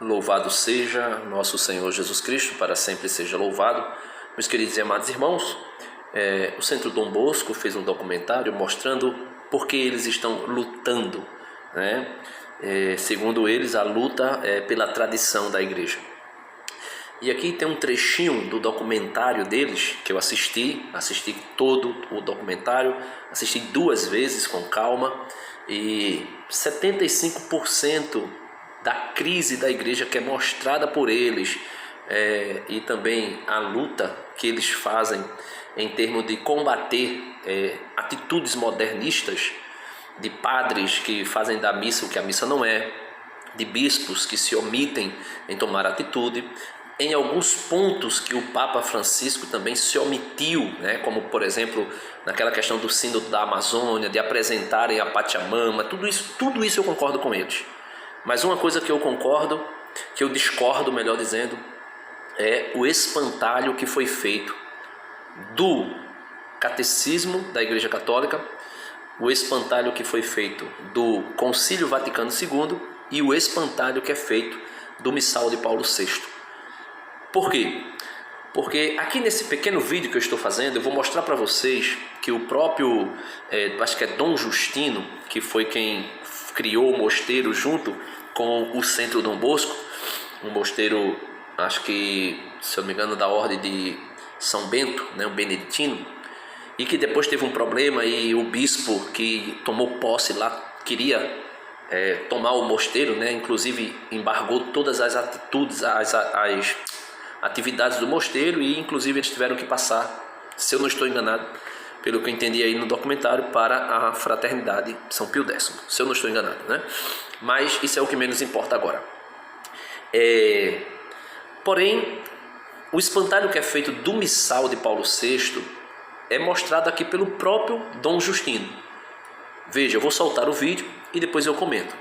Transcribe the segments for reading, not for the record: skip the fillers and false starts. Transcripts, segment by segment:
Louvado seja nosso Senhor Jesus Cristo, para sempre seja louvado. Meus queridos e amados irmãos, o Centro Dom Bosco fez um documentário mostrando por que eles estão lutando, né? Segundo eles, a luta é pela tradição da igreja. E aqui tem um trechinho do documentário deles que eu assisti todo o documentário, assisti 2 vezes com calma, e 75% da crise da igreja que é mostrada por eles, e também a luta que eles fazem em termos de combater atitudes modernistas, de padres que fazem da missa o que a missa não é, de bispos que se omitem em tomar atitude, em alguns pontos que o Papa Francisco também se omitiu, né? Como por exemplo naquela questão do sínodo da Amazônia, de apresentarem a Pachamama, tudo isso eu concordo com eles. Mas uma coisa que eu concordo, que eu discordo, melhor dizendo, é o espantalho que foi feito do catecismo da Igreja Católica, o espantalho que foi feito do Concílio Vaticano II e o espantalho que é feito do Missal de Paulo VI. Por quê? Porque aqui nesse pequeno vídeo que eu estou fazendo, eu vou mostrar para vocês que o próprio, acho que é Dom Justino, que foi quem criou o mosteiro junto com o Centro Dom Bosco, um mosteiro, acho que, se eu não me engano, da ordem de São Bento, né, um beneditino, e que depois teve um problema e o bispo que tomou posse lá queria tomar o mosteiro, né, inclusive embargou todas as atitudes, as atividades do mosteiro, e inclusive eles tiveram que passar, se eu não estou enganado, pelo que eu entendi aí no documentário, para a Fraternidade São Pio X, se eu não estou enganado, né? Mas isso é o que menos importa agora. Porém, o espantalho que é feito do Missal de Paulo VI é mostrado aqui pelo próprio Dom Justino. Veja, eu vou soltar o vídeo e depois eu comento.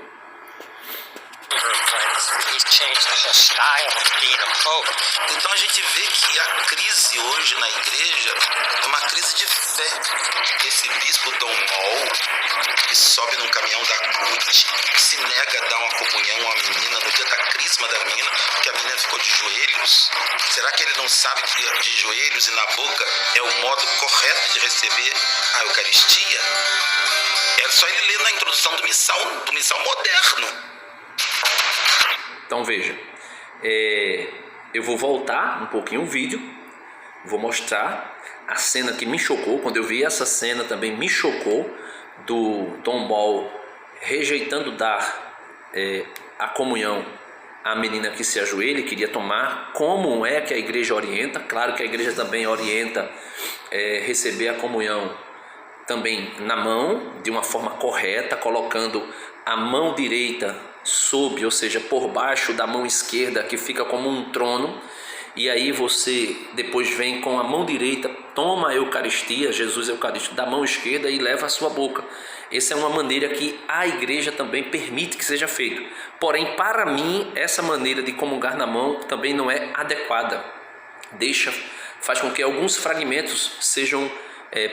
Então a gente vê que a crise hoje na igreja é uma crise de fé. Esse bispo Dom Mol, que sobe num caminhão da CUT, que se nega a dar uma comunhão a uma menina no dia da crisma da menina, porque a menina ficou de joelhos. Será que ele não sabe que de joelhos e na boca é o modo correto de receber a Eucaristia? É só ele ler na introdução do missal moderno. Então veja, eu vou voltar um pouquinho o vídeo, vou mostrar a cena que me chocou. Quando eu vi essa cena também me chocou, do Dom Mol rejeitando dar a comunhão à menina que se ajoelha e queria tomar, como é que a igreja orienta. Claro que a igreja também orienta receber a comunhão também na mão, de uma forma correta, colocando a mão direita sob, ou seja, por baixo da mão esquerda, que fica como um trono, e aí você depois vem com a mão direita, toma a Eucaristia, Jesus Eucarístico, da mão esquerda e leva à sua boca. Essa é uma maneira que a igreja também permite que seja feito. Porém, para mim, essa maneira de comungar na mão também não é adequada. Faz com que alguns fragmentos sejam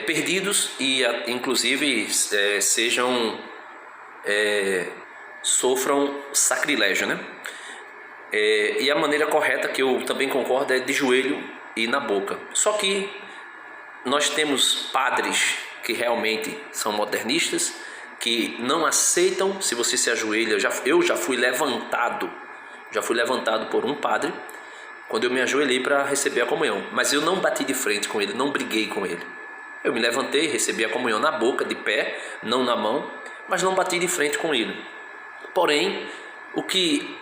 perdidos e inclusive sofram sacrilégio, né? E a maneira correta, que eu também concordo, é de joelho e na boca. Só que nós temos padres que realmente são modernistas, que não aceitam se você se ajoelha. Eu já fui levantado por um padre quando eu me ajoelhei para receber a comunhão, mas eu não bati de frente com ele, não briguei com ele. Eu me levantei, recebi a comunhão na boca, de pé, não na mão, mas não bati de frente com ele. Porém, o que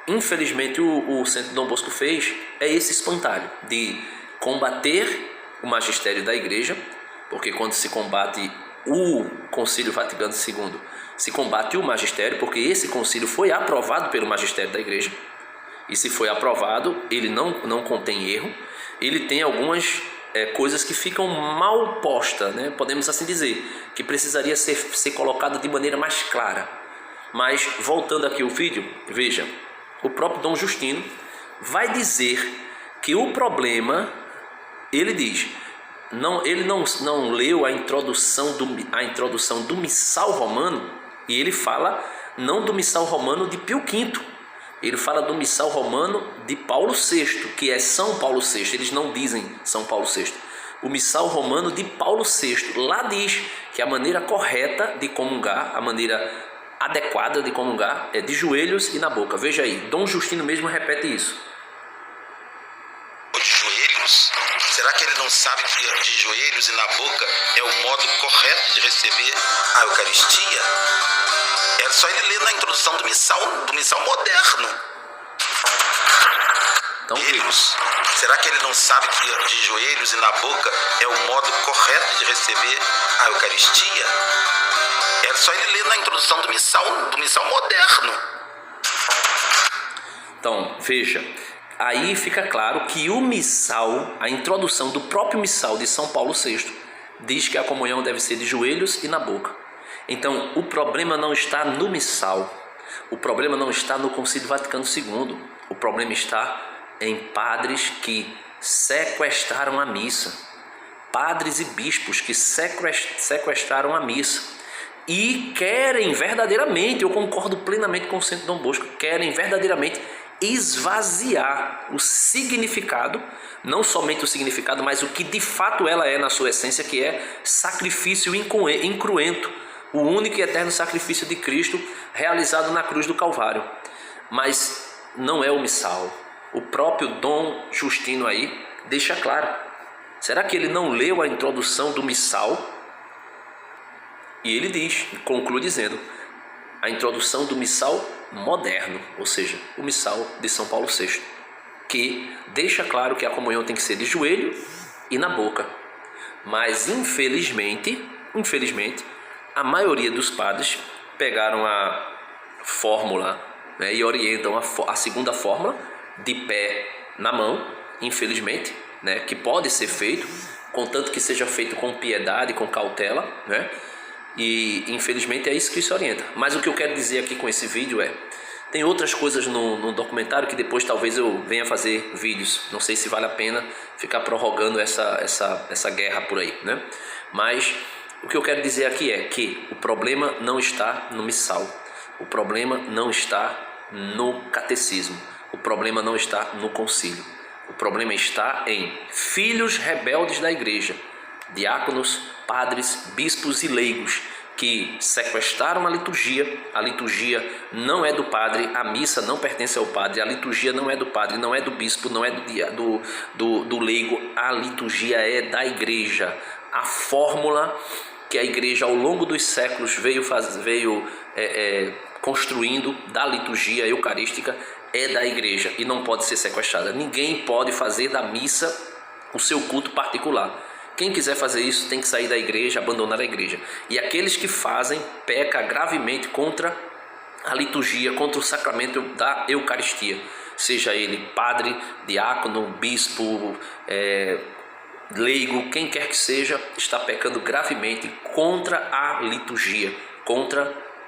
infelizmente o Centro Dom Bosco fez é esse espantalho de combater o magistério da igreja, porque quando se combate o Concílio Vaticano II, se combate o magistério, porque esse concílio foi aprovado pelo magistério da igreja, e se foi aprovado, ele não contém erro, ele tem algumas coisas que ficam mal postas, né? Podemos assim dizer, que precisaria ser colocado de maneira mais clara. Mas voltando aqui ao vídeo, veja, o próprio Dom Justino vai dizer que o problema, ele diz, ele não leu a introdução do Missal Romano, e ele fala não do Missal Romano de Pio V, Ele fala do missal romano de Paulo VI, que é São Paulo VI. Eles não dizem São Paulo VI. O missal romano de Paulo VI. Lá diz que a maneira correta de comungar, a maneira adequada de comungar é de joelhos e na boca. Veja aí, Dom Justino mesmo repete isso. De joelhos? Será que ele não sabe que de joelhos e na boca é o modo correto de receber a Eucaristia? É só ele ler na introdução do missal moderno. Então, joelhos. Será que ele não sabe que de joelhos e na boca é o modo correto de receber a Eucaristia? É só ele ler na introdução do missal moderno. Então, veja, aí fica claro que o missal, a introdução do próprio missal de São Paulo VI, diz que a comunhão deve ser de joelhos e na boca. Então, o problema não está no missal, o problema não está no Concílio Vaticano II, o problema está em padres que sequestraram a missa, padres e bispos que sequestraram a missa e querem verdadeiramente, eu concordo plenamente com o Centro Dom Bosco, querem verdadeiramente esvaziar o significado, não somente o significado, mas o que de fato ela é na sua essência, que é sacrifício incruento, o único e eterno sacrifício de Cristo realizado na cruz do Calvário. Mas não é o missal. O próprio Dom Justino aí deixa claro. Será que ele não leu a introdução do missal? E ele diz, conclui dizendo, a introdução do missal moderno, ou seja, o missal de São Paulo VI, que deixa claro que a comunhão tem que ser de joelho e na boca. Mas infelizmente, a maioria dos padres pegaram a fórmula, né, e orientam a segunda fórmula, de pé na mão, infelizmente, né, que pode ser feito, contanto que seja feito com piedade, com cautela, né, e infelizmente é isso que se orienta. Mas o que eu quero dizer aqui com esse vídeo é, tem outras coisas no documentário que depois talvez eu venha fazer vídeos, não sei se vale a pena ficar prorrogando essa guerra por aí, né, mas o que eu quero dizer aqui é que o problema não está no missal, o problema não está no catecismo, o problema não está no concílio, o problema está em filhos rebeldes da igreja, diáconos, padres, bispos e leigos, que sequestraram a liturgia não é do padre, a missa não pertence ao padre, a liturgia não é do padre, não é do bispo, não é do leigo, a liturgia é da igreja. A fórmula que a igreja ao longo dos séculos veio construindo da liturgia eucarística é da igreja e não pode ser sequestrada. Ninguém pode fazer da missa o seu culto particular. Quem quiser fazer isso tem que sair da igreja, abandonar a igreja. E aqueles que fazem pecam gravemente contra a liturgia, contra o sacramento da Eucaristia. Seja ele padre, diácono, bispo, leigo, quem quer que seja, está pecando gravemente contra a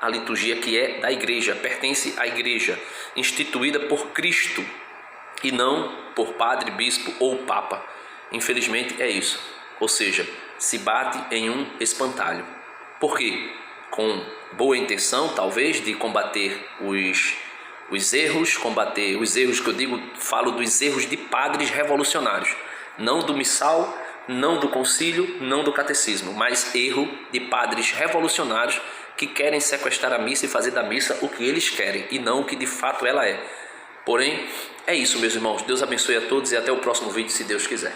liturgia que é da igreja, pertence à igreja, instituída por Cristo e não por padre, bispo ou papa. Infelizmente é isso. Ou seja, se bate em um espantalho. Por quê? Com boa intenção, talvez, de combater os erros que eu digo, falo dos erros de padres revolucionários. Não do missal, não do concílio, não do catecismo, mas erro de padres revolucionários que querem sequestrar a missa e fazer da missa o que eles querem e não o que de fato ela é. Porém, é isso, meus irmãos. Deus abençoe a todos e até o próximo vídeo, se Deus quiser.